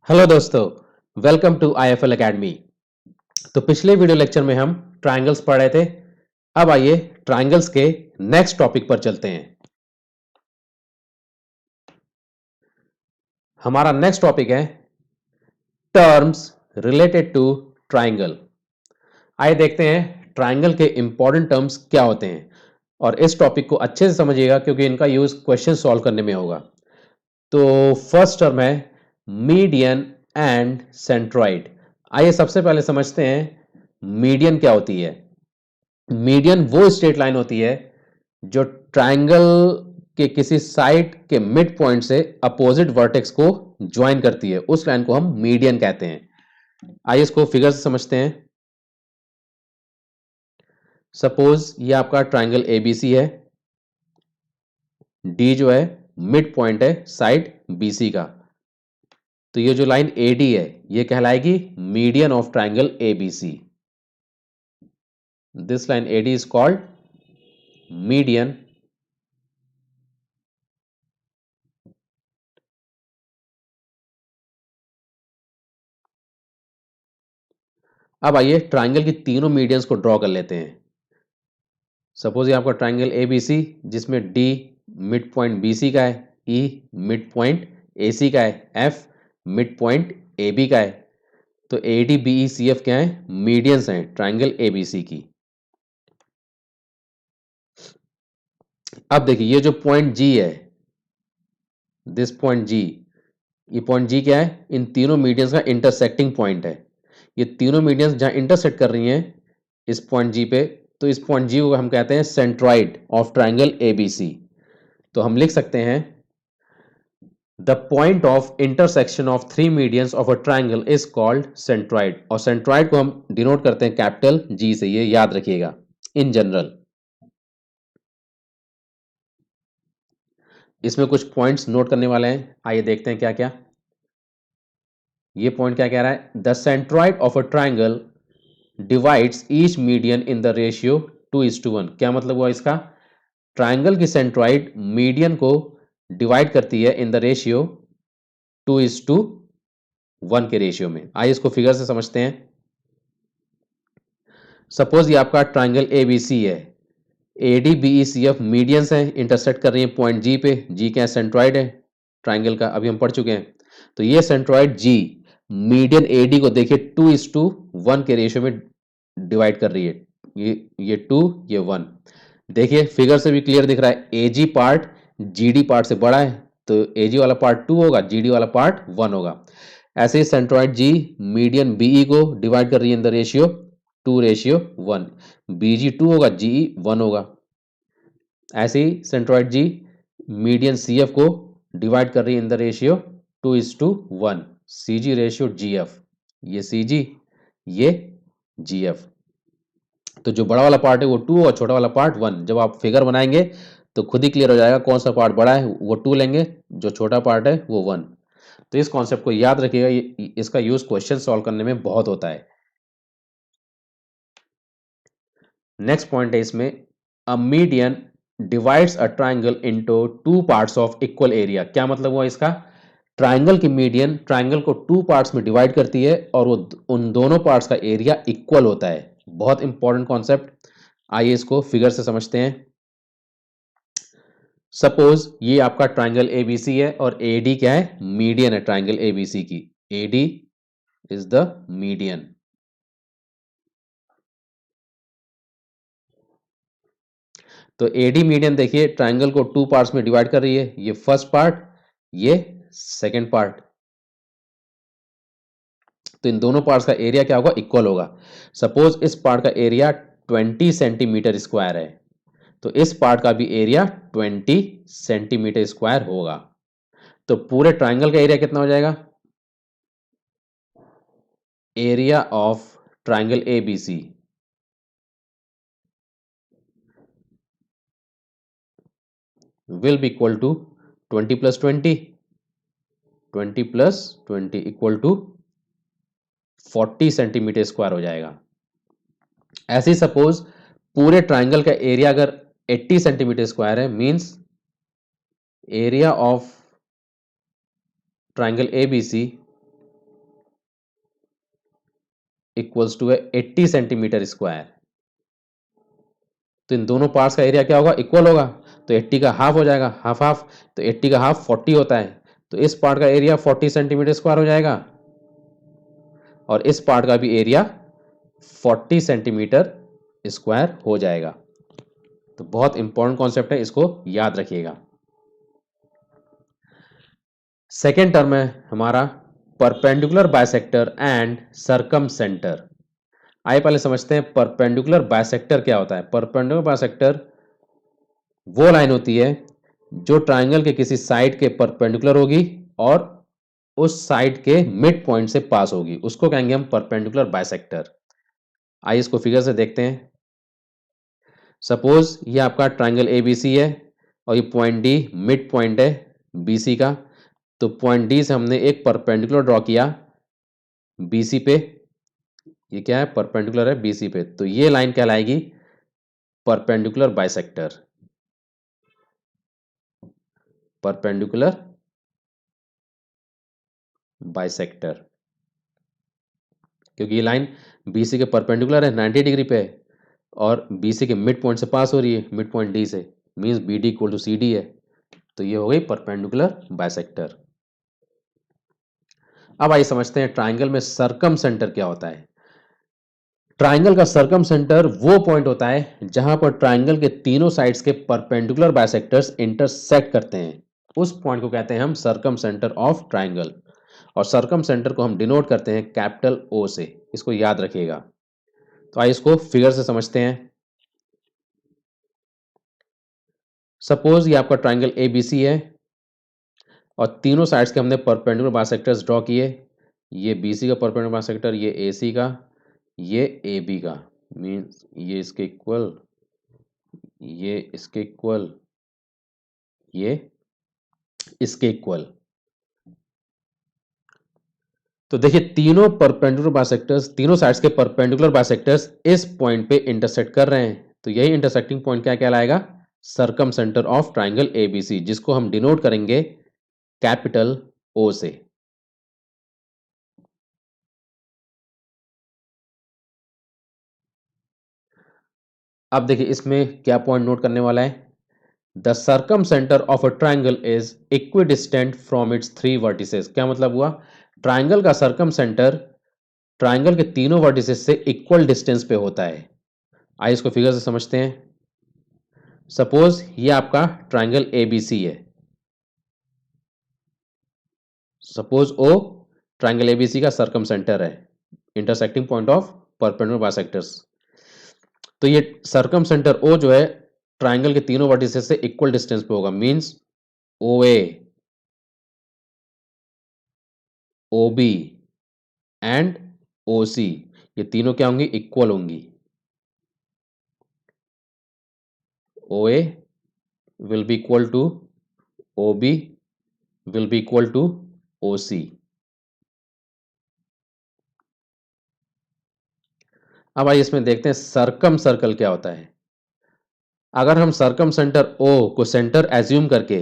Hello दोस्तों, welcome to IFL academy. तो पिछले वीडियो लेक्चर में हम ट्रायंगल्स पढ़ रहे थे। अब आइए ट्रायंगल्स के नेक्स्ट टॉपिक पर चलते हैं। हमारा नेक्स्ट टॉपिक है टर्म्स रिलेटेड टू ट्रायंगल। आइए देखते हैं ट्रायंगल के इंपॉर्टेंट टर्म्स क्या होते हैं और इस टॉपिक को अच्छे से समझिएगा क्योंकि इनका यूज क्वेश्चन सॉल्व करने में होगा। तो फर्स्ट टर्म है मीडियन एंड सेंट्रॉइड। आइए सबसे पहले समझते हैं मीडियन क्या होती है। मीडियन वो स्ट्रेट लाइन होती है जो ट्रायंगल के किसी साइड के मिड पॉइंट से अपोजिट वर्टेक्स को ज्वाइन करती है, उस लाइन को हम मीडियन कहते हैं। आइए इसको फिगर से समझते हैं। सपोज ये आपका ट्रायंगल एबीसी है, डी जो है मिड पॉइंट है साइड बीसी का, तो ये जो लाइन एडी है ये कहलाएगी median of triangle ABC. This line AD is called median अब आइए ट्रायंगल की तीनों मीडियंस को ड्रॉ कर लेते हैं। सपोज ये आपका ट्रायंगल एबीसी जिसमें डी मिड पॉइंट बीसी का है, ई मिड पॉइंट एसी का है, एफ मिड पॉइंट एबी का है। तो A D B E C F क्या है? मीडियंस हैं ट्रायंगल एबीसी की। अब देखिए ये जो पॉइंट जी है, दिस पॉइंट जी, ये पॉइंट जी क्या है? इन तीनों मीडियंस का इंटरसेक्टिंग पॉइंट है। ये तीनों मीडियंस जहां इंटरसेक्ट कर रही हैं इस पॉइंट जी पे, तो इस पॉइंट जी को हम कहते हैं सेंट्रॉइड ऑफ ट्रायंगल एबीसी। तो हम लिख सकते हैं the point of intersection of three medians of a triangle is called centroid. और सेंट्रॉइड को हम डिनोट करते हैं कैपिटल जी से, ये याद रखिएगा इन जनरल। इसमें कुछ पॉइंट्स नोट करने वाले हैं, आइए देखते हैं क्या क्या। ये पॉइंट क्या कह रहा है? The centroid of a triangle divides each median in the ratio 2:1। क्या मतलब हुआ इसका? ट्रायंगल की सेंट्रॉइड मीडियन को डिवाइड करती है इन द रेशियो 2:1 के रेशियो में। आइए इसको फिगर से समझते हैं। सपोज ये आपका ट्रायंगल एबीसी है, A D B E C F medians हैं, इंटरसेक्ट कर रही है पॉइंट जी पे। जी क्या है? सेंट्रॉइड है ट्रायंगल का, अभी हम पढ़ चुके हैं। तो ये centroid G median A D को देखिए 2:1 के रेशियो में डिवाइड कर रही है। ये 2, ये 1। देखिए फिगर से भी क्लियर दिख रहा है, ए जी पार्ट जी डी पार्ट से बड़ा है, तो ए जी वाला पार्ट 2 होगा, जी डी वाला पार्ट 1 होगा। ऐसे ही सेंट्रॉइड जी मीडियन बीई को डिवाइड कर रही है इन द रेशियो 2:1। बीजी 2 होगा, जीई 1 होगा। ऐसे ही सेंट्रॉइड जी मीडियन सीएफ को डिवाइड कर रही है in the ratio 2:1। CG ratio GF, ये सीजी, ये जीएफ। तो जो बड़ा वाला पार्ट है वो 2 और छोटा वाला पार्ट 1। जब आप फिगर बनाएंगे तो खुद ही क्लियर हो जाएगा कौन सा पार्ट बड़ा है, वो 2 लेंगे, जो छोटा पार्ट है वो 1। तो इस कॉन्सेप्ट को याद रखिएगा, इसका यूज क्वेश्चन सॉल्व करने में बहुत होता है। नेक्स्ट पॉइंट है इसमें, a median divides a triangle into two parts of equal area. क्या मतलब हुआ इसका? ट्रायंगल की मीडियन ट्रायंगल को 2 पार्ट्स में डिवाइड करती है और वो उन दोनों पार्ट्स का एरिया इक्वल होता है। बहुत इंपॉर्टेंट कॉन्सेप्ट, आइए इसको फिगर से समझते हैं। सपोज ये आपका ट्रायंगल एबीसी है और एडी क्या है? मीडियन है ट्रायंगल एबीसी की। AD is the median. तो एडी मीडियन देखिए ट्रायंगल को 2 पार्ट्स में डिवाइड कर रही है, ये फर्स्ट पार्ट, ये सेकंड पार्ट। तो इन दोनों पार्ट्स का एरिया क्या होगा? इक्वल होगा। सपोज इस पार्ट का एरिया 20 सेंटीमीटर स्क्वायर है, तो इस पार्ट का भी एरिया 20 सेंटीमीटर स्क्वायर होगा। तो पूरे ट्रायंगल का एरिया कितना हो जाएगा? Area of triangle ABC will be equal to 20 plus 20, 20 plus 20 equal to 40 centimetre square हो जाएगा। ऐसे ही सपोज पूरे ट्रायंगल का एरिया अगर 80 सेंटीमीटर स्क्वायर है, means area of triangle ABC equals to है 80 सेंटीमीटर स्क्वायर। तो इन दोनों पार्ट्स का एरिया क्या होगा, इक्वल होगा, तो 80 का हाफ हो जाएगा, हाफ हाफ, तो 80 का हाफ 40 होता है, तो इस पार्ट का एरिया 40 सेंटीमीटर स्क्वायर हो जाएगा और इस पार्ट का भी एरिया 40 सेंटीमीटर स्क्वायर हो जाएगा। तो बहुत इंपॉर्टेंट कॉन्सेप्ट है, इसको याद रखिएगा। सेकेंड टर्म है हमारा परपेंडिकुलर बाइसेक्टर एंड सरकम सेंटर। आइए पहले समझते हैं परपेंडिकुलर बाइसेक्टर क्या होता है। परपेंडिकुलर बाइसेक्टर वो लाइन होती है जो ट्राइंगल के किसी साइड के परपेंडिकुलर होगी और उस साइड के मिड पॉइंट से पास होगी, उसको कहेंगे हम परपेंडिकुलर बाइसेक्टर। आइए इसको फिगर से देखते हैं। सपोज ये आपका ट्राइंगल एबीसी है और ये पॉइंट डी मिड पॉइंट है बीसी का। तो पॉइंट डी से हमने एक परपेंडिकुलर ड्रॉ किया बीसी पे, ये क्या है, परपेंडिकुलर है बीसी पे, तो ये लाइन कहलाएगी परपेंडिकुलर बाइसेक्टर। परपेंडिकुलर बाइसेक्टर क्योंकि ये लाइन बीसी के परपेंडिकुलर है, 90 डिग्री पे है और बीसी के मिड पॉइंट से पास हो रही है, मिड पॉइंट डी से, means B D equal to C D है। तो ये हो गई परपेंडिकुलर बाइसेक्टर। अब आइए समझते हैं ट्राइंगल में सरकम सेंटर क्या होता है। ट्राइंगल का सरकम सेंटर वो पॉइंट होता है जहां पर ट्राइंगल के तीनों साइड्स के परपेंडिकुलर बाइसेक्टर्स इंटरसेक्ट करते हैं, उस पॉइंट को कहते हैं हम सरकम सेंटर ऑफ ट्राइंगल। और सरकम सेंटर को हम डिनोट करते हैं कैपिटल ओ से, इसको याद रखिएगा। तो आइए इसको फिगर से समझते हैं। सपोज ये आपका ट्राइंगल ए बी सी है और तीनों साइड्स के हमने परपेंडिकुलर बाइसेक्टर्स ड्रॉ किए। ये बी सी का परपेंडिकुलर बाइसेक्टर, ये ए सी का, ये ए बी का, मीन्स ये इसके इक्वल, ये इसके इक्वल, ये इसके इक्वल। तो देखिए तीनों परपेंडिकुलर बाइसेक्टर्स, तीनों साइड्स के परपेंडिकुलर बाइसेक्टर्स इस पॉइंट पे इंटरसेक्ट कर रहे हैं, तो यही इंटरसेक्टिंग पॉइंट क्या कहलाएगा, सरकम सेंटर ऑफ ट्राइंगल एबीसी, जिसको हम डिनोट करेंगे कैपिटल ओ से। अब देखिए इसमें क्या पॉइंट नोट करने वाला है। The circumcentre of a triangle is equidistant from its three vertices. क्या मतलब हुआ, ट्राइंगल का सर्कम सेंटर ट्राइंगल के तीनों वर्टिसेस से इक्वल डिस्टेंस पे होता है। आइए इसको फिगर से समझते हैं। सपोज ये आपका ट्राइंगल एबीसी है, सपोज ओ ट्राइंगल एबीसी का सर्कम सेंटर है, intersecting point of perpendicular bisectors. तो ये सर्कम सेंटर ओ जो है ट्राइंगल के तीनों वर्टिसेस से इक्वल डिस्टेंस पे होगा, means O A, O B and O C, ये तीनों क्या होंगी, इक्वल होंगी। O A will be equal to O B will be equal to O C. अब आइए इसमें देखते हैं सर्कम सर्कल क्या होता है। अगर हम सर्कम सेंटर ओ को सेंटर एज्यूम करके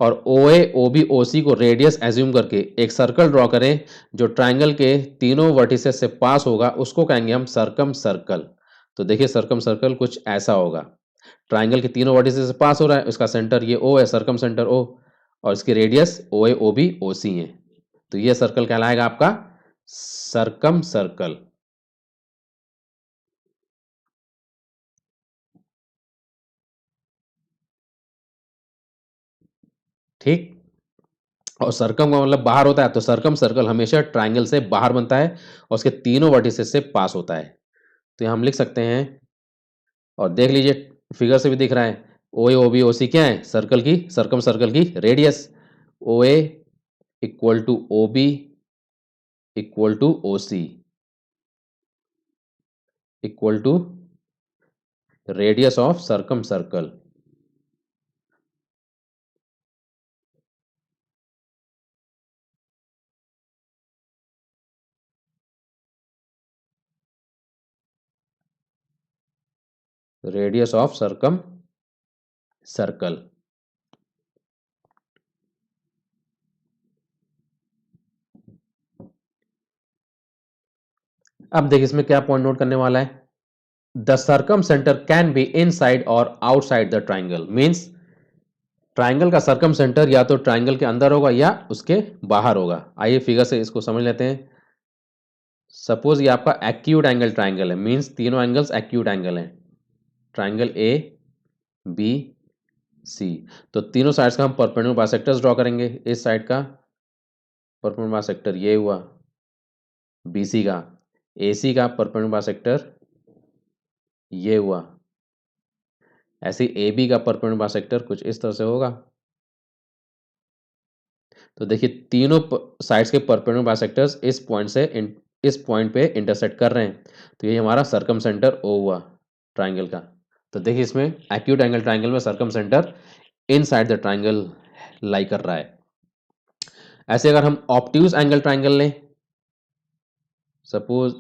और ओ ए ओ बी ओ सी को रेडियस एज्यूम करके एक सर्कल ड्रॉ करें जो ट्राइंगल के तीनों वर्टिसेस से पास होगा, उसको कहेंगे हम सर्कम सर्कल। तो देखिए सर्कम सर्कल कुछ ऐसा होगा, ट्राइंगल के तीनों वर्टिसेस से पास हो रहा है, उसका सेंटर ये ओ है, सर्कम सेंटर ओ, और इसकी radius O A O B O सी है। तो ये सर्कल कहलाएगा आपका सर्कम सर्कल। ठीक। और सर्कम का मतलब बाहर होता है, तो सर्कम सर्कल हमेशा ट्राइंगल से बाहर बनता है और उसके तीनों वर्टिसेस से पास होता है। तो यहाँ हम लिख सकते हैं, और देख लीजिए फिगर से भी दिख रहा है, ओ ए ओ बी ओ सी क्या है, सर्कल की, सर्कम सर्कल की रेडियस। O A equal to O B equal to O C equal to radius of circumcircle. Radius of circumcircle. अब देखिए इसमें क्या पॉइंट नोट करने वाला है, the circumcentre can be inside और outside the triangle, means triangle का circumcentre या तो ट्राइंगल के अंदर होगा या उसके बाहर होगा। आइए फिगर से इसको समझ लेते हैं। सपोज ये आपका एक्यूट एंगल ट्राइंगल है, मीन्स तीनों एंगल्स एक्यूट एंगल हैं, ट्राइंगल ए बी सी। तो तीनों साइड्स का हम परपेंडिकुलर बाइसेक्टर्स ड्रॉ करेंगे। इस साइड का परपेंडिकुलर बाइसेक्टर ये हुआ, बीसी का, एसी का परपेंडिकुलर बाइसेक्टर ये हुआ, ऐसे ए बी का परपेंडिकुलर बाइसेक्टर कुछ इस तरह से होगा। तो देखिए तीनों साइड्स के परपेंडिकुलर बाइसेक्टर्स इस पॉइंट से इस पॉइंट पे इंटरसेक्ट कर रहे हैं, तो ये हमारा सर्कम सेंटर ओ हुआ ट्राइंगल का। तो देखिए इसमें एक्यूट एंगल ट्राइंगल में circumcentre inside the triangle lie कर रहा है। ऐसे अगर हम ऑब्ट्यूज एंगल ट्राइंगल लें, सपोज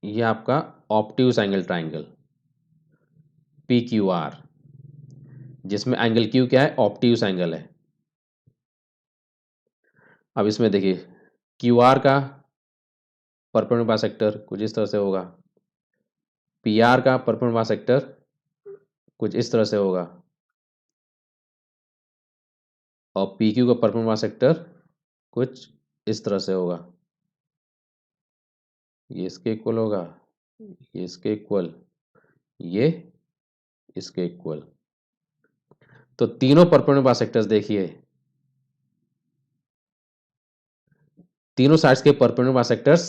ये आपका obtuse angle triangle P Q R, जिसमें एंगल क्यू क्या है, ऑब्ट्यूज एंगल है। अब इसमें देखिए क्यू आर का परपेंडिकुलर बाइसेक्टर कुछ इस तरह से होगा, पी आर का परपेंडिकुलर बाइसेक्टर कुछ इस तरह से होगा, और पी क्यू का परपेंडिकुलर बाइसेक्टर कुछ इस तरह से होगा। ये इसके इक्वल होगा, ये इसके इक्वल, ये इसके इक्वल। तो तीनों परपेंडिकुलर बाइसेक्टर्स देखिए, तीनों साइड्स के परपेंडिकुलर बाइसेक्टर्स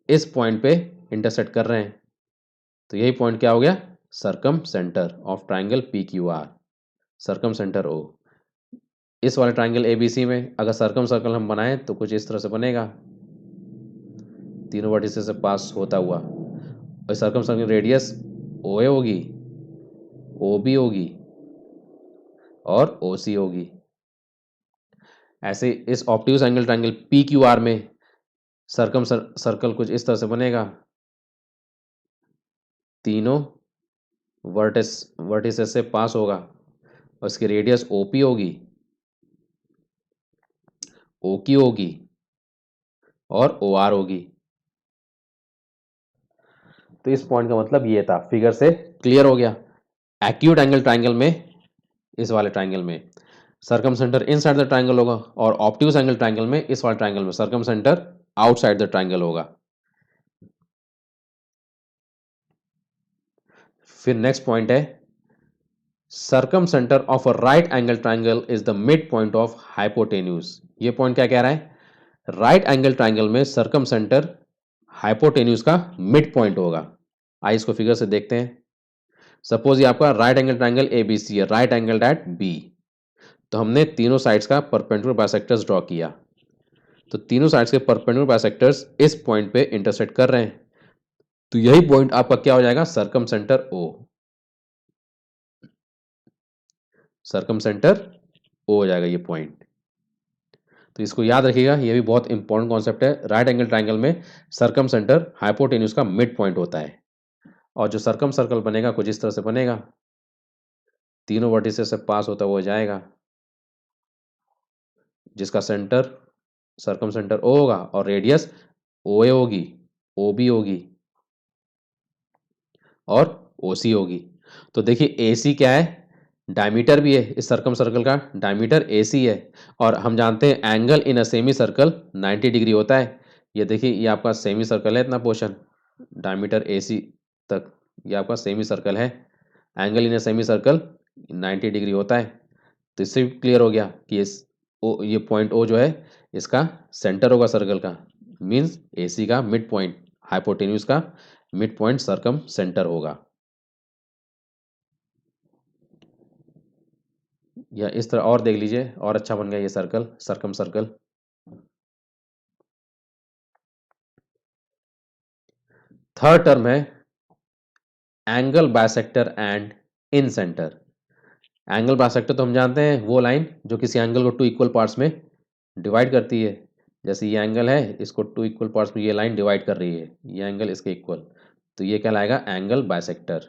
इस पॉइंट पे इंटरसेक्ट कर रहे हैं। तो यही पॉइंट क्या हो गया, circumcentre of triangle P Q R, circumcentre O. इस वाले ट्राइंगल एबीसी में अगर सर्कम सर्कल हम बनाएं तो कुछ इस तरह से बनेगा, तीनों वर्टिसेस से पास होता हुआ, और सर्कम सर्कल रेडियस ओ ए होगी, ओ बी होगी और ओ सी होगी। ऐसे इस obtuse angle triangle P Q are में सर्कम सर्कल कुछ इस तरह से बनेगा, तीनों वर्टिसेस से पास होगा, और इसकी रेडियस ओपी होगी, ओ क्यू होगी और ओ आर होगी। तो इस पॉइंट का मतलब ये था, फिगर से क्लियर हो गया। एक्यूट एंगल ट्राइंगल में, इस वाले ट्राइंगल में circumcentre inside the triangle होगा, और ऑब्ट्यूज एंगल ट्राइंगल में, इस वाले ट्राइंगल में circum centre outside the triangle होगा। फिर नेक्स्ट पॉइंट है, circumcentre of a right angle triangle is the mid point of hypotenuse. ये पॉइंट क्या कह रहा है, राइट एंगल ट्राइंगल में सर्कम सेंटर हाइपोटेन्यूज का मिड पॉइंट होगा। आइए इसको फिगर से देखते हैं। सपोज ये आपका राइट एंगल ट्राइंगल एबीसी है, राइट एंगल एट बी। तो हमने तीनों साइड्स का परपेंडिकुलर बाइसेक्टर्स ड्रॉ किया, तो तीनों साइड्स के परपेंडिकुलर बाइसेक्टर्स इस पॉइंट पे इंटरसेक्ट कर रहे हैं। तो यही पॉइंट आपका क्या हो जाएगा, circumcentre O, circumcentre O हो जाएगा ये पॉइंट। तो इसको याद रखिएगा, ये भी बहुत इंपॉर्टेंट कॉन्सेप्ट है। राइट एंगल ट्राइंगल में सर्कम सेंटर हाइपोटेन्यूज का मिड पॉइंट होता है, और जो सर्कम सर्कल बनेगा कुछ इस तरह से बनेगा, तीनों वर्टिसेस से पास होता हुआ जाएगा, जिसका सेंटर सर्कम सेंटर ओ होगा, और रेडियस ओ ए होगी, ओ बी होगी और ओ सी होगी। तो देखिए ए सी क्या है, डायमीटर भी है, इस सर्कम सर्कल का डायमीटर ए सी है, और हम जानते हैं angle in a semi circle 90 degree होता है। ये देखिए ये आपका सेमी सर्कल है, इतना पोर्शन डायमीटर ए सी तक, ये आपका सेमी सर्कल है, angle in a semi circle 90 degree होता है। तो इससे भी क्लियर हो गया कि ये पॉइंट ओ जो है इसका सेंटर होगा सर्कल का, मीन्स ए सी का मिड पॉइंट, हाइपोटेन्यूज का मिड पॉइंट सर्कम सेंटर होगा। या इस तरह और देख लीजिए, और अच्छा बन गया ये circle, circumcircle. Third term है angle bisector and incentre. Angle bisector तो हम जानते हैं वो लाइन जो किसी एंगल को टू इक्वल पार्ट्स में डिवाइड करती है। जैसे ये एंगल है, इसको टू इक्वल पार्ट्स में ये लाइन डिवाइड कर रही है, ये एंगल इसके इक्वल, तो ये कहलाएगा एंगल बाइसेक्टर।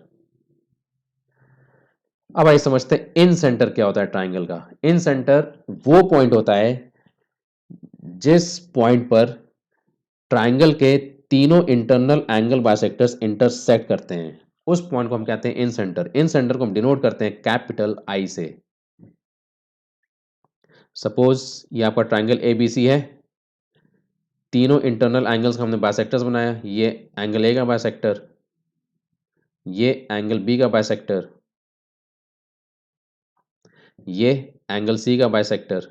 अब आइए समझते हैं इन सेंटर क्या होता है ट्राइंगल का। इन सेंटर वो पॉइंट होता है जिस पॉइंट पर ट्राइंगल के तीनों इंटरनल एंगल बाइसेक्टर्स इंटरसेक्ट करते हैं, उस पॉइंट को हम कहते हैं इन सेंटर। इन सेंटर को हम डिनोट करते हैं कैपिटल आई से। सपोज ये आपका ट्राइंगल एबीसी है, तीनों इंटरनल एंगल्स का हमने बाइसेक्टर्स बनाया। ये एंगल ए का बाइसेक्टर, ये एंगल बी का बाइसेक्टर, ये एंगल सी का बाइसेक्टर।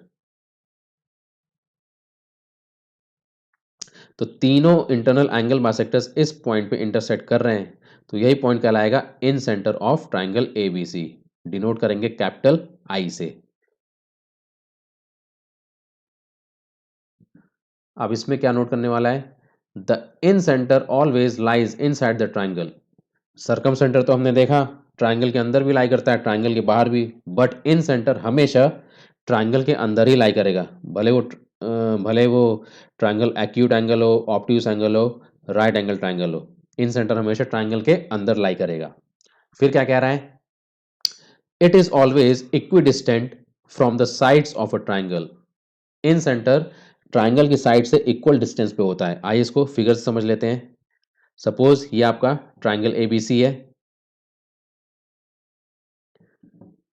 तो तीनों इंटरनल एंगल बाइसेक्टर्स इस पॉइंट पे इंटरसेक्ट कर रहे हैं, तो यही पॉइंट कहलाएगा incentre of triangle ABC. Denote करेंगे कैपिटल आई से। अब इसमें क्या नोट करने वाला है, the incentre always lies inside the triangle. Circumcentre तो हमने देखा ट्राइंगल के अंदर भी लाई करता है, ट्राइंगल के बाहर भी, बट इन सेंटर हमेशा ट्राइंगल के अंदर ही लाई करेगा। भले वो ट्राइंगल एक्यूट एंगल हो, ऑब्ट्यूस एंगल हो, राइट एंगल ट्राइंगल हो, इन सेंटर हमेशा ट्राइंगल के अंदर लाई करेगा। फिर क्या कह रहा है, it is always equidistant from the sides of a triangle. In centre triangle की साइड से इक्वल डिस्टेंस पे होता है। आइए इसको फिगर से समझ लेते हैं। सपोज ये आपका ट्राइंगल एबीसी है,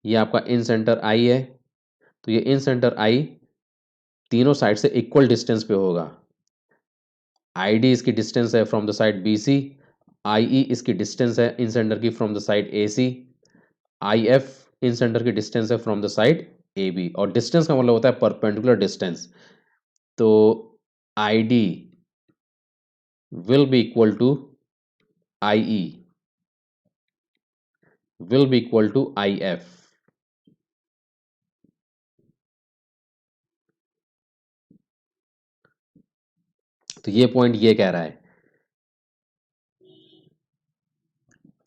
ये आपका इन सेंटर आई है, तो ये इन सेंटर आई तीनों साइड से इक्वल डिस्टेंस पे होगा। आई डी इसकी डिस्टेंस है from the side B C, I E इसकी डिस्टेंस है इन सेंटर की from the side A C, I F incentre की डिस्टेंस है from the side A B. और डिस्टेंस का मतलब होता है परपेंडिकुलर डिस्टेंस। तो I D will be equal to I E will be equal to IF। तो ये पॉइंट ये कह रहा है।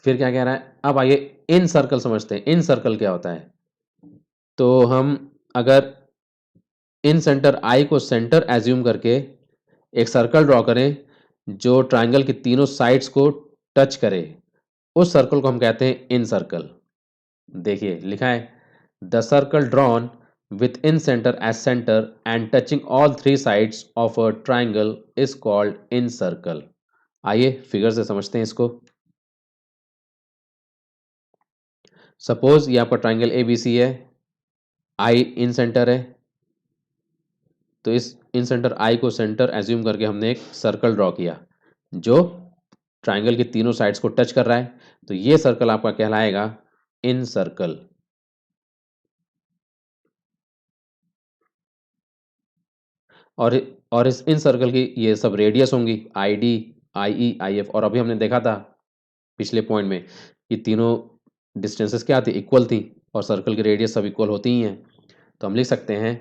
फिर क्या कह रहा है, अब आइए इन सर्कल समझते हैं। इन सर्कल क्या होता है, तो हम अगर इन सेंटर आई को सेंटर एज्यूम करके एक सर्कल ड्रॉ करें जो ट्राइंगल की तीनों साइड्स को टच करे, उस सर्कल को हम कहते हैं इन सर्कल। देखिए लिखा है, the circle drawn with incentre as centre and touching all three sides of a triangle is called incircle. आइए फिगर से समझते हैं इसको। सपोज ये आपका ट्राइंगल एबीसी है, आई इन सेंटर है, तो इस इन सेंटर आई को सेंटर एज्यूम करके हमने एक सर्कल ड्रॉ किया जो ट्राइंगल की तीनों साइड्स को टच कर रहा है। तो ये सर्कल आपका कहलाएगा इन सर्कल। और और इस इन सर्कल की ये सब रेडियस होंगी, आई D, I E, I F. और अभी हमने देखा था पिछले पॉइंट में कि तीनों डिस्टेंसेस क्या थी, इक्वल थी, और सर्कल की रेडियस सब इक्वल होती ही हैं। तो हम लिख सकते हैं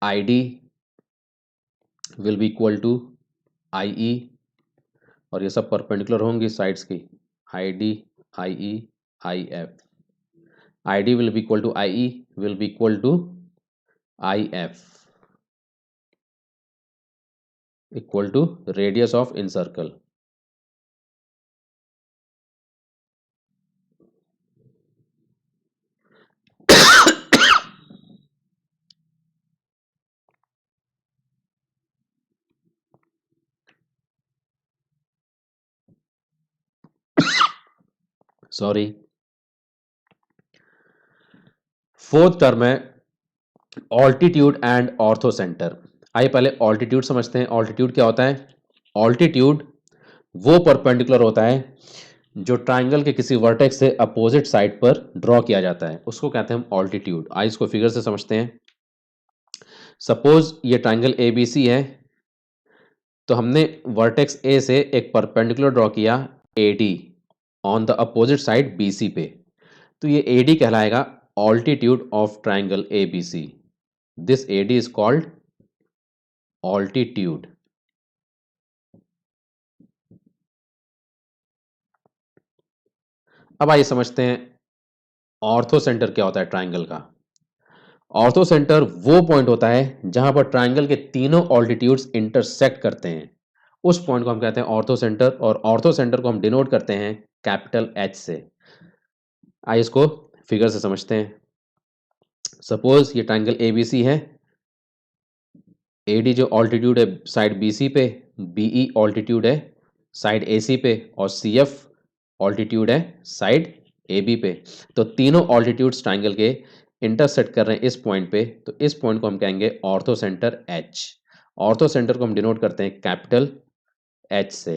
I D will be equal to I E, और ये सब परपेंडिकुलर होंगी साइड्स की, I D, I E, I F. I D will be equal to I E will be equal to I F equal to radius of incircle. Sorry. Fourth term है altitude and orthocentre. आइए पहले altitude समझते हैं। Altitude क्या होता है, altitude वो perpendicular होता है जो ट्राइंगल के किसी वर्टेक्स से अपोजिट साइड पर ड्रॉ किया जाता है, उसको कहते हैं हम ऑल्टीट्यूड। आइए इसको फिगर से समझते हैं। सपोज ये ट्राइंगल ए बी सी है, तो हमने वर्टेक्स ए से एक परपेंडिकुलर ड्रॉ किया A D on the opposite side B C पे, तो ये ए डी कहलाएगा altitude of triangle A B C. This A D is called altitude. अब आइए समझते हैं ऑर्थो सेंटर क्या होता है ट्राइंगल का। ऑर्थो सेंटर वो पॉइंट होता है जहां पर ट्राइंगल के तीनों ऑल्टीट्यूड्स इंटरसेक्ट करते हैं, उस पॉइंट को हम कहते हैं ऑर्थो सेंटर। और ऑर्थो सेंटर को हम डिनोट करते हैं कैपिटल एच से। आइए इसको फिगर से समझते हैं। सपोज ये ट्राइंगल एबीसी है, AD जो ऑल्टीट्यूड है साइड BC पे, BE ऑल्टीट्यूड है साइड AC पे और CF ऑल्टीट्यूड है साइड AB पे। तो तीनों ऑल्टीट्यूड्स ट्राइंगल के इंटरसेक्ट कर रहे हैं इस पॉइंट पे, तो इस पॉइंट को हम कहेंगे ortho centre H। Ortho centre को हम डिनोट करते हैं कैपिटल H से।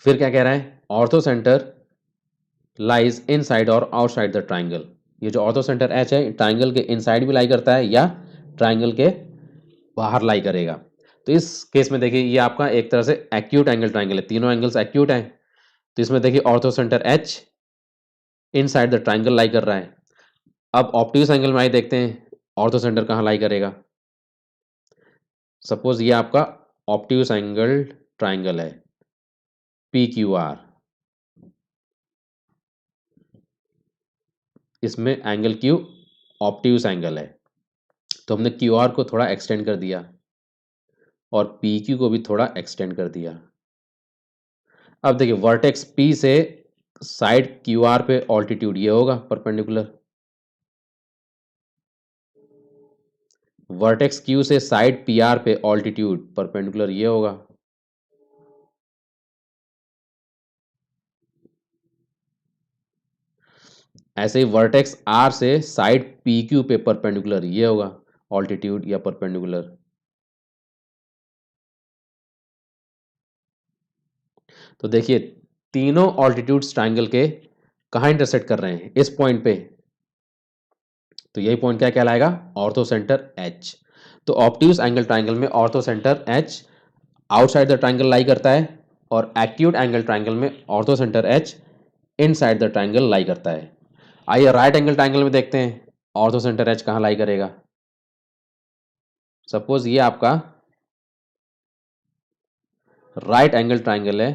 फिर क्या कह रहा है, ऑर्थो सेंटर लाइज इनसाइड और आउटसाइड द ट्राइंगल। ये जो ऑर्थो सेंटर एच है ट्राइंगल के इनसाइड भी लाई करता है या ट्राइंगल के बाहर लाई करेगा। तो इस केस में देखिए ये आपका एक तरह से एक्यूट एंगल ट्राइंगल है, तीनों एंगल्स एक्यूट हैं। तो इसमें देखिए orthocentre H inside the triangle lie कर रहा है। अब ऑब्ट्यूज एंगल में आइए देखते हैं ऑर्थो सेंटर कहाँ लाई करेगा। सपोज ये आपका ऑब्ट्यूज एंगल ट्राइंगल है PQR, इसमें एंगल Q ऑब्ट्यूज एंगल है, तो हमने QR को थोड़ा एक्सटेंड कर दिया और PQ को भी थोड़ा एक्सटेंड कर दिया। अब देखिए वर्टेक्स P से साइड QR पे ऑल्टीट्यूड ये होगा परपेंडिकुलर, वर्टेक्स Q से साइड PR पे ऑल्टीट्यूड परपेंडिकुलर ये होगा। ऐसे ही वर्टेक्स R से साइड PQ पे परपेंडिकुलर ये होगा ऑल्टीट्यूड या परपेंडिकुलर। तो देखिए तीनों ऑल्टीट्यूड्स ट्राइंगल के कहाँ इंटरसेक्ट कर रहे हैं, इस पॉइंट पे। तो यही पॉइंट क्या कहलाएगा, ऑर्थो सेंटर H। तो ऑब्ट्यूज एंगल ट्राइंगल में orthocentre H outside the triangle lie करता है और एक्यूट एंगल ट्राइंगल में orthocentre H inside the triangle lie करता है। आइए राइट एंगल ट्राइंगल में देखते हैं ऑर्थो सेंटर H कहाँ लाई करेगा। सपोज ये आपका राइट एंगल ट्राइंगल है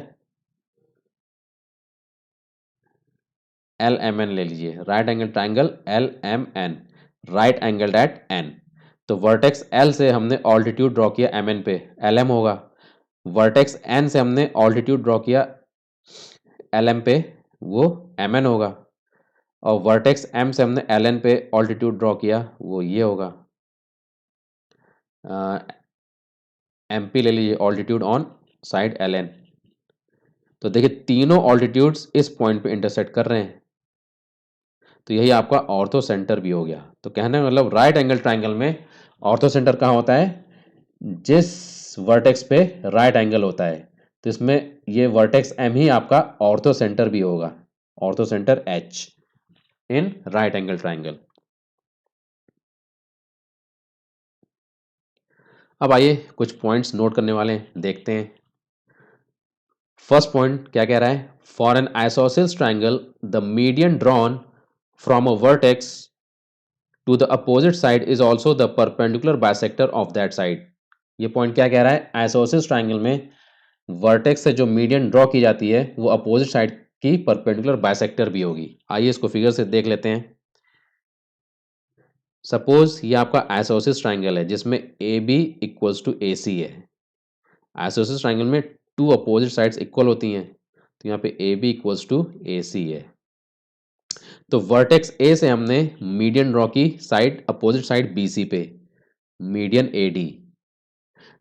LMN ले लीजिए, right angle triangle LMN, right angle at N। तो वर्टेक्स L से हमने ऑल्टीट्यूड ड्रॉ किया MN पे, LM होगा। वर्टेक्स N से हमने ऑल्टीट्यूड ड्रॉ किया LM पे, वो MN होगा। और वर्टेक्स M से हमने LN पे ऑल्टीट्यूड ड्रॉ किया, वो ये होगा MP ले लीजिए, ऑल्टीट्यूड ऑन साइड LN। तो देखिए तीनों ऑल्टीट्यूड्स इस पॉइंट पे इंटरसेक्ट कर रहे हैं, तो यही आपका ऑर्थो सेंटर भी हो गया। तो कहने का मतलब राइट एंगल ट्राइंगल में ऑर्थो सेंटर कहाँ होता है, जिस वर्टेक्स पे राइट एंगल होता है। तो इसमें ये वर्टेक्स M ही आपका ऑर्थो सेंटर भी होगा, ortho centre H in right angle triangle. अब आइए कुछ पॉइंट्स नोट करने वाले हैं, देखते हैं। फर्स्ट पॉइंट क्या कह रहा है, for an isosceles triangle the median drawn from a vertex to the opposite side is also the perpendicular bisector of that side. ये पॉइंट क्या कह रहा है, आइसोसेल्स ट्राइंगल में वर्टेक्स से जो मीडियन ड्रॉ की जाती है वो अपोजिट साइड की परपेंडिकुलर बाइसेक्टर भी होगी। आइए इसको फिगर से देख लेते हैं। सपोज ये आपका आइसोसेल्स ट्राइंगल है जिसमें AB इक्वल्स टू AC है। आइसोसेल्स ट्राइंगल में टू अपोजिट साइड्स इक्वल होती हैं, तो यहाँ पे AB इक्वल्स टू AC है। तो वर्टेक्स A से हमने मीडियन ड्रॉ की साइड अपोजिट साइड BC पे, मीडियन AD।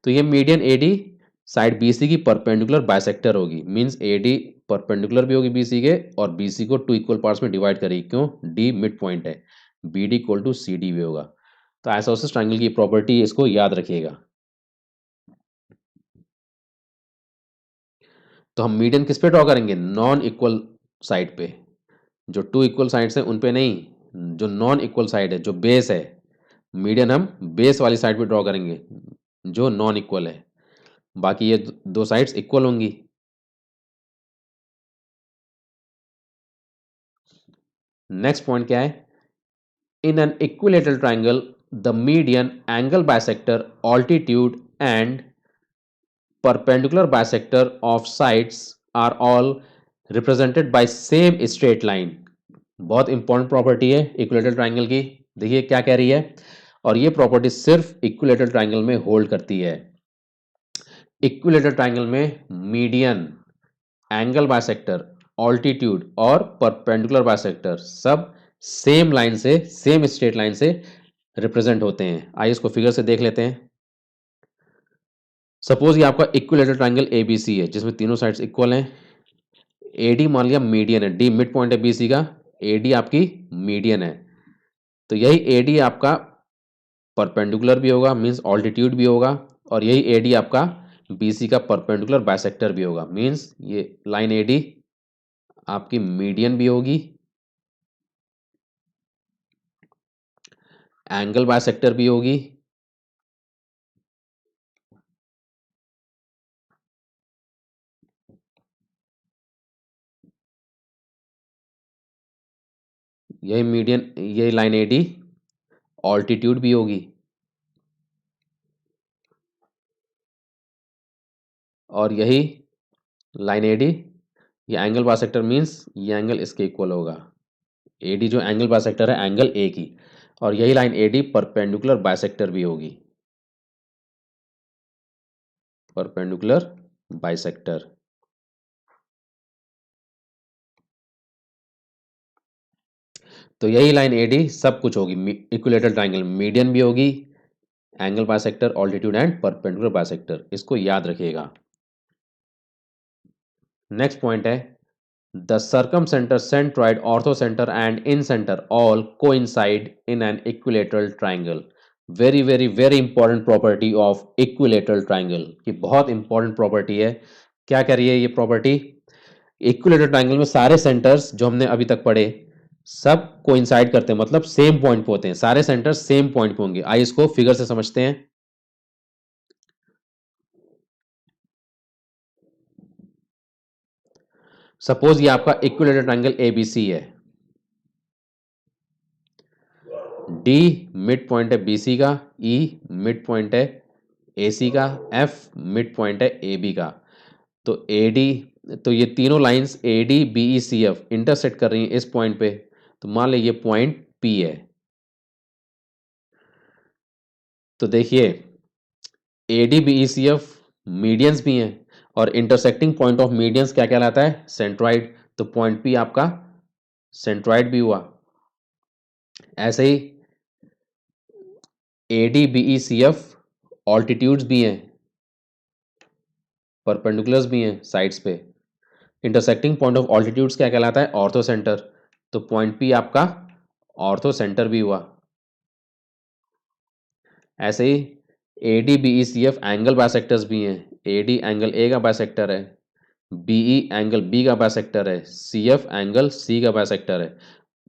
तो ये मीडियन AD साइड BC की परपेंडिकुलर बाइसेक्टर होगी, मींस AD परपेंडिकुलर भी होगी BC के और BC को टू इक्वल पार्ट्स में डिवाइड करेगी, क्यों, D मिड पॉइंट है, BD इक्वल टू CD भी होगा। तो आइसोसेल्स ट्राइंगल की प्रॉपर्टी इसको याद रखिएगा। तो हम मीडियन किस पे ड्रॉ करेंगे, नॉन इक्वल साइड पे, जो टू इक्वल साइड्स हैं उन पे नहीं, जो नॉन इक्वल साइड है, जो बेस है, मीडियन हम बेस वाली साइड पे ड्रॉ करेंगे जो नॉन इक्वल है, बाकी ये दो साइड्स इक्वल होंगी। नेक्स्ट पॉइंट क्या है, इन an equilateral triangle the median angle bisector altitude and perpendicular bisector of sides are all represented by same straight line। बहुत इंपॉर्टेंट प्रॉपर्टी है इक्विलेटरल ट्राइंगल की, देखिए क्या कह रही है, और ये प्रॉपर्टी सिर्फ इक्विलेटरल ट्राइंगल में होल्ड करती है। इक्विलेटरल ट्राइंगल में मीडियन, एंगल बाइसेक्टर, ऑल्टीट्यूड और परपेंडिकुलर बाइसेक्टर सब सेम लाइन से, सेम स्ट्रेट लाइन से रिप्रेजेंट होते हैं। आइए इसको फिगर से देख लेते हैं। सपोज ये आपका इक्विलेटरल ट्रायंगल एबीसी है जिसमें तीनों साइड्स इक्वल हैं। एडी मान लिया मीडियन है, डी मिड पॉइंट है बीसी का, एडी आपकी मीडियन है, तो यही एडी आपका परपेंडिकुलर भी होगा, मींस ऑल्टीट्यूड भी होगा, और यही एडी आपका बीसी का परपेंडिकुलर बाइसेक्टर भी होगा, मींस ये लाइन एडी आपकी मीडियन भी होगी, एंगल बाइसेक्टर भी होगी, यही मीडियन, यही लाइन एडी ऑल्टीट्यूड भी होगी, और यही लाइन एडी ये एंगल बाइसेक्टर, मींस ये एंगल इसके इक्वल होगा। एडी जो एंगल बाइसेक्टर है एंगल ए की, और यही लाइन एडी परपेंडिकुलर बाइसेक्टर भी होगी, परपेंडिकुलर बाइसेक्टर। तो यही लाइन एडी सब कुछ होगी, इक्विलेटरल ट्रायंगल मीडियन भी होगी, angle bisector, altitude and perpendicular bisector, इसको याद रखिएगा। नेक्स्ट पॉइंट है the circumcentre, centroid, orthocentre and incentre all coincide in an equilateral triangle. Very very very important property of equilateral triangle की, बहुत important property है। क्या कह रही है ये प्रॉपर्टी? इक्विलेटरल ट्रायंगल में सारे सेंटर्स जो हमने अभी तक पढ़े सब कोइंसाइड करते हैं, मतलब सेम पॉइंट पे होते हैं, सारे सेंटर्स सेम पॉइंट पे होंगे। आइए इसको फिगर से समझते हैं। सपोज ये आपका इक्विलेटरल ट्रायंगल एबीसी है, डी मिड पॉइंट है बीसी का, ई मिड पॉइंट है एसी का, एफ मिड पॉइंट है एबी का। तो एडी, तो ये तीनों lines AD BE C F intersect कर रही हैं इस पॉइंट पे, तो मान लीजिए ये पॉइंट पी है। तो देखिए AD BE C F medians भी हैं, और इंटरसेक्टिंग पॉइंट ऑफ मीडियंस क्या कहलाता है? सेंट्रॉइड। तो पॉइंट पी आपका सेंट्रॉइड भी हुआ। ऐसे ही AD BE C F altitudes भी हैं, परपेंडिकुलर्स भी हैं साइड्स पे। इंटरसेक्टिंग पॉइंट ऑफ ऑल्टीट्यूड्स क्या कहलाता है? Orthocentre. तो पॉइंट पी आपका ऑर्थो सेंटर भी हुआ। ऐसे ही AD BE C F angle bisectors भी हैं। एडी एंगल ए का बाइसेक्टर है, बीई एंगल बी का बाइसेक्टर है, सी एफ एंगल सी का बाइसेक्टर है।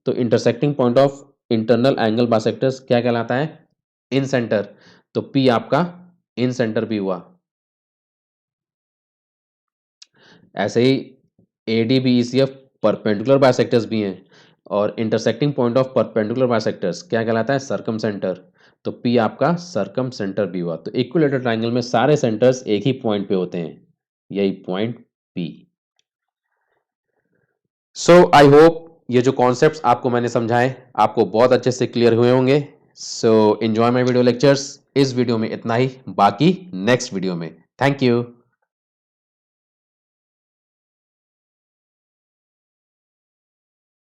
तो intersecting point of internal angle bisectors क्या कहलाता है? इन सेंटर। तो पी आपका इन सेंटर भी हुआ। ऐसे ही AD BE C F perpendicular bisectors भी हैं, और intersecting point of perpendicular bisectors क्या कहलाता है? Circumcentre. तो पी आपका सर्कम सेंटर भी हुआ। तो इक्विलेटरल ट्रायंगल में सारे सेंटर्स एक ही पॉइंट पे होते हैं, यही point P. So I hope ये जो कॉन्सेप्ट्स आपको मैंने समझाए आपको बहुत अच्छे से क्लियर हुए होंगे। So enjoy my video lectures. इस वीडियो में इतना ही, बाकी नेक्स्ट वीडियो में। Thank you.